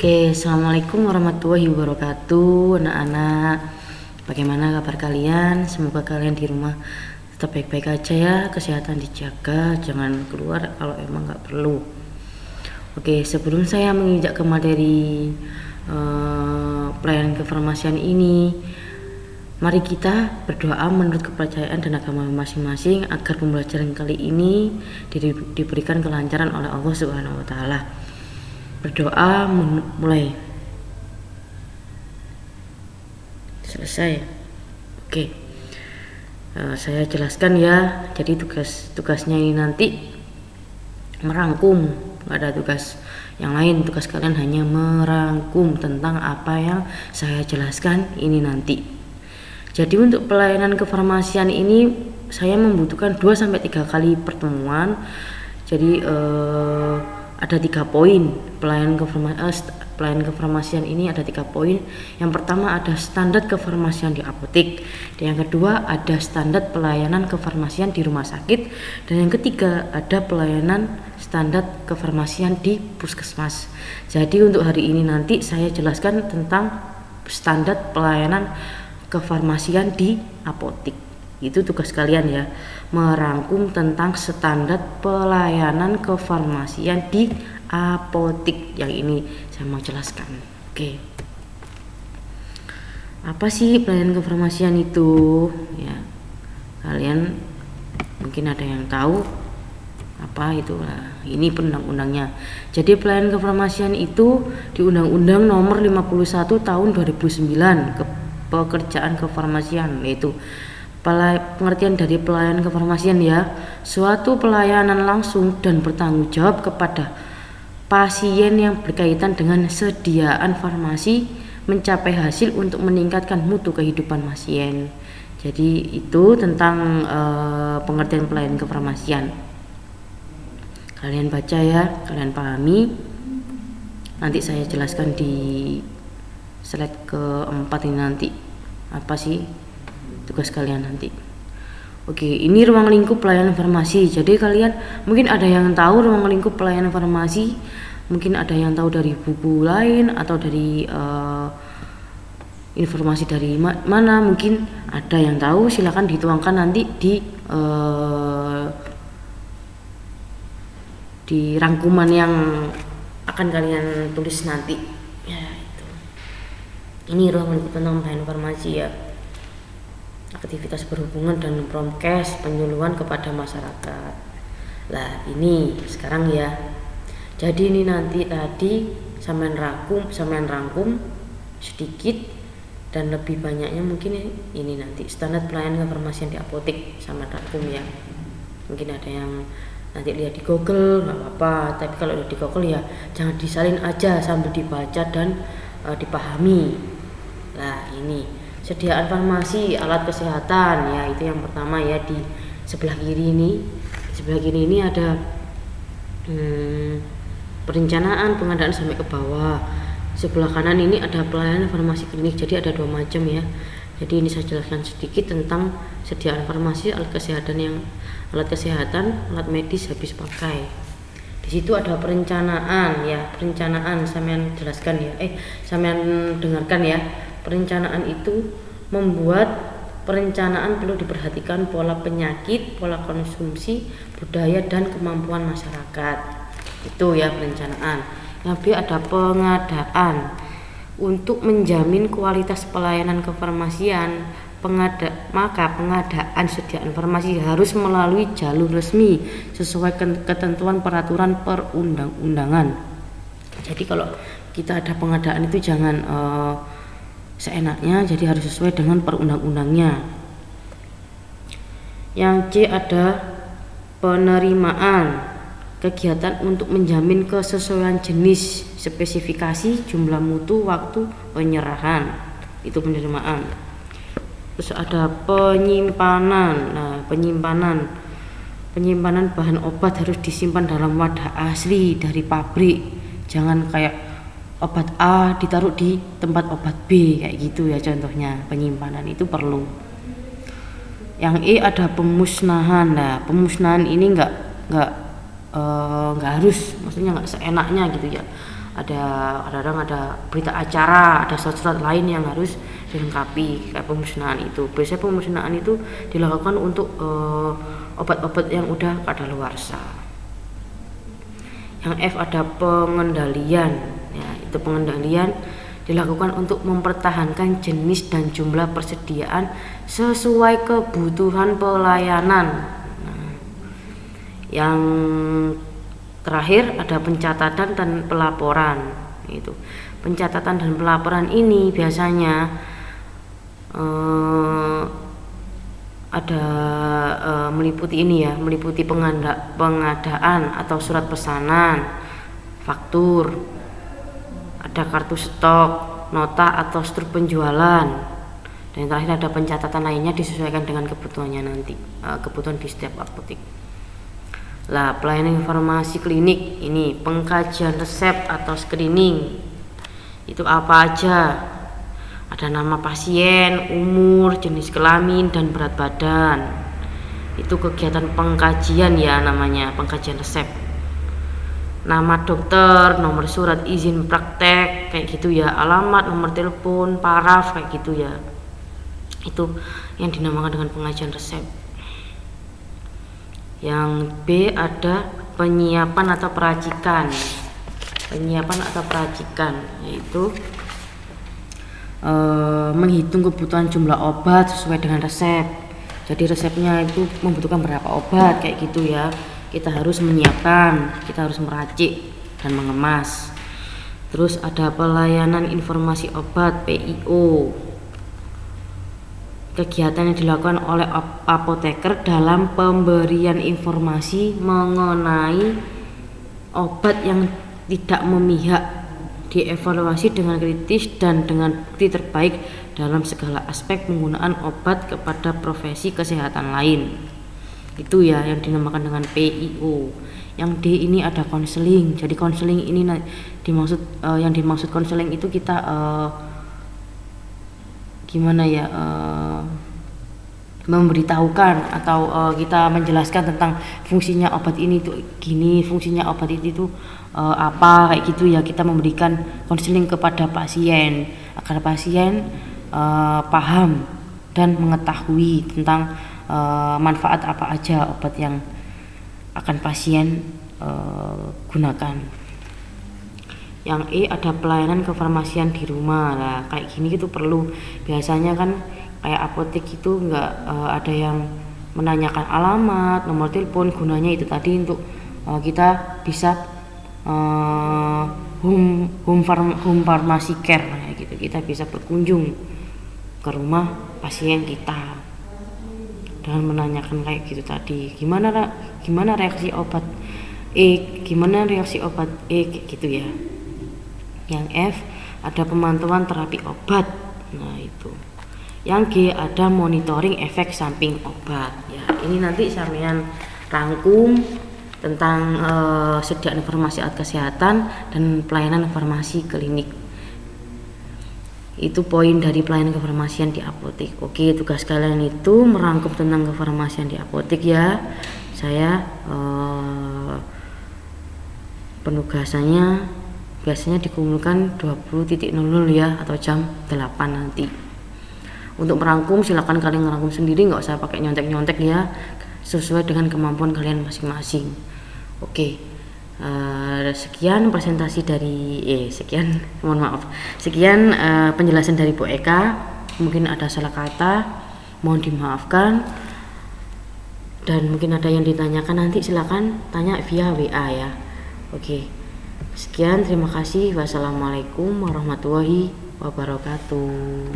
Oke, assalamualaikum warahmatullahi wabarakatuh, anak-anak. Bagaimana kabar kalian? Semoga kalian di rumah tetap baik-baik aja ya, kesehatan dijaga, jangan keluar kalau emang nggak perlu. Oke, sebelum saya menginjak ke materi pelayanan kefarmasian ini, mari kita berdoa menurut kepercayaan dan agama masing-masing agar pembelajaran kali ini diberikan kelancaran oleh Allah Subhanahu wa taala. Berdoa mulai. Selesai. Oke. Saya jelaskan ya. Jadi tugasnya ini nanti merangkum, nggak ada tugas yang lain. Tugas kalian hanya merangkum tentang apa yang saya jelaskan ini nanti. Jadi untuk pelayanan kefarmasian ini saya membutuhkan 2-3 kali pertemuan. Jadi ada 3 poin pelayanan kefarmasian ini ada 3 poin. Yang pertama ada standar kefarmasian di apotek, dan yang kedua ada standar pelayanan kefarmasian di rumah sakit, dan yang ketiga ada pelayanan standar kefarmasian di puskesmas. Jadi untuk hari ini nanti saya jelaskan tentang standar pelayanan kefarmasian di apotek. Itu tugas kalian ya, merangkum tentang standar pelayanan kefarmasian di apotek. Yang ini saya mau jelaskan. Oke. Apa sih pelayanan kefarmasian itu? Ya, kalian mungkin ada yang tahu apa itu. Ini undang-undangnya. Jadi pelayanan kefarmasian itu di Undang-Undang Nomor 51 Tahun 2009 pekerjaan kefarmasian, yaitu pengertian dari pelayanan kefarmasian ya, suatu pelayanan langsung dan bertanggung jawab kepada pasien yang berkaitan dengan sediaan farmasi mencapai hasil untuk meningkatkan mutu kehidupan pasien. Jadi itu tentang pengertian pelayanan kefarmasian. Kalian baca ya, kalian pahami. Nanti saya jelaskan di slide keempat ini nanti apa sih tugas kalian nanti. Oke, ini ruang lingkup pelayanan farmasi. Jadi kalian mungkin ada yang tahu ruang lingkup pelayanan farmasi, mungkin ada yang tahu dari buku lain atau dari informasi dari mana, mungkin ada yang tahu. Silakan dituangkan nanti di rangkuman yang akan kalian tulis nanti ya. Itu ini ruang lingkup tentang pelayanan farmasi ya, aktivitas berhubungan dan promkes, penyuluhan kepada masyarakat. Lah ini sekarang ya. Jadi ini nanti tadi sampean rangkum sedikit dan lebih banyaknya mungkin ini nanti standar pelayanan kefarmasian di apotek sama rangkum ya. Mungkin ada yang nanti lihat di Google, nggak apa-apa. Tapi kalau lihat di Google ya jangan disalin aja, sambil dibaca dan dipahami. Nah ini sediaan farmasi, alat kesehatan ya, itu yang pertama ya. Di sebelah kiri ini ada perencanaan pengadaan sampai ke bawah. Sebelah kanan ini ada pelayanan farmasi klinik. Jadi ada 2 macam ya. Jadi ini saya jelaskan sedikit tentang sediaan farmasi, alat kesehatan, alat medis habis pakai. Di situ ada perencanaan ya, perencanaan sampean jelaskan ya. Sampean dengarkan ya. Perencanaan itu membuat perencanaan perlu diperhatikan pola penyakit, pola konsumsi, budaya dan kemampuan masyarakat. Itu ya perencanaan. Yang B ada pengadaan. Untuk menjamin kualitas pelayanan kefarmasian, maka pengadaan sediaan farmasi harus melalui jalur resmi sesuai ketentuan peraturan perundang-undangan. Jadi kalau kita ada pengadaan itu jangan seenaknya, jadi harus sesuai dengan perundang-undangnya. Yang C ada penerimaan. Kegiatan untuk menjamin kesesuaian jenis, spesifikasi, jumlah mutu, waktu penyerahan, itu penerimaan. Terus ada penyimpanan. Nah, penyimpanan bahan obat harus disimpan dalam wadah asli dari pabrik. Jangan kayak obat A ditaruh di tempat obat B kayak gitu ya, contohnya. Penyimpanan itu perlu. Yang E ada pemusnahan. Nah, pemusnahan ini enggak harus, maksudnya nggak seenaknya gitu ya. kadang ada berita acara, ada surat-surat lain yang harus dilengkapi kayak pemusnahan itu. Biasanya pemusnahan itu dilakukan untuk obat-obat yang udah kadaluarsa. Yang F ada pengendalian, ya, itu pengendalian dilakukan untuk mempertahankan jenis dan jumlah persediaan sesuai kebutuhan pelayanan. Nah, yang terakhir ada pencatatan dan pelaporan. Itu pencatatan dan pelaporan ini biasanya ada meliputi ini ya, meliputi pengadaan atau surat pesanan, faktur, ada kartu stok, nota atau struk penjualan, dan yang terakhir ada pencatatan lainnya disesuaikan dengan kebutuhannya nanti, kebutuhan di setiap apotek. Lah, pelayanan informasi klinik ini pengkajian resep atau screening itu apa aja? Ada nama pasien, umur, jenis kelamin, dan berat badan. Itu kegiatan pengkajian ya, namanya pengkajian resep. Nama dokter, nomor surat izin praktek kayak gitu ya, alamat, nomor telepon, paraf kayak gitu ya. Itu yang dinamakan dengan pengajian resep. Yang B ada penyiapan atau peracikan. Penyiapan atau peracikan yaitu menghitung kebutuhan jumlah obat sesuai dengan resep. Jadi resepnya itu membutuhkan berapa obat kayak gitu ya. Kita harus menyiapkan, kita harus meracik dan mengemas. Terus ada pelayanan informasi obat (PIO). Kegiatan yang dilakukan oleh apoteker dalam pemberian informasi mengenai obat yang tidak memihak, dievaluasi dengan kritis dan dengan bukti terbaik dalam segala aspek penggunaan obat kepada profesi kesehatan lain. Itu ya yang dinamakan dengan PIO. Yang D ini ada konseling. Jadi konseling ini yang dimaksud konseling itu kita memberitahukan atau kita menjelaskan tentang fungsinya obat ini itu gini, fungsinya obat itu apa kayak gitu ya. Kita memberikan konseling kepada pasien agar pasien paham dan mengetahui tentang manfaat apa aja obat yang akan pasien gunakan. Yang E ada pelayanan kefarmasian di rumah. Nah, kayak gini itu perlu. Biasanya kan kayak apotek itu nggak ada yang menanyakan alamat, nomor telepon. Gunanya itu tadi untuk kita bisa home pharmacy care kayak gitu. Kita bisa berkunjung ke rumah pasien kita dengan menanyakan kayak gitu tadi. Gimana reaksi obat E, gimana reaksi obat E kayak gitu ya. Yang F ada pemantauan terapi obat. Nah, itu. Yang G ada monitoring efek samping obat. Ya, ini nanti sampean rangkum tentang sediaan informasi alat kesehatan dan pelayanan informasi klinik. Itu poin dari pelayanan kefarmasian di apotek. Oke, tugas kalian itu merangkum tentang kefarmasian di apotek ya. Saya penugasannya biasanya dikumpulkan 20.00 ya, atau jam 8 nanti. Untuk merangkum silakan kalian ngerangkum sendiri, nggak usah pakai nyontek-nyontek ya, sesuai dengan kemampuan kalian masing-masing. Oke, sekian presentasi dari sekian penjelasan dari Bu Eka. Mungkin ada salah kata, mohon dimaafkan. Dan mungkin ada yang ditanyakan, nanti silakan tanya via WA ya. Oke, sekian, terima kasih. Wassalamualaikum warahmatullahi wabarakatuh.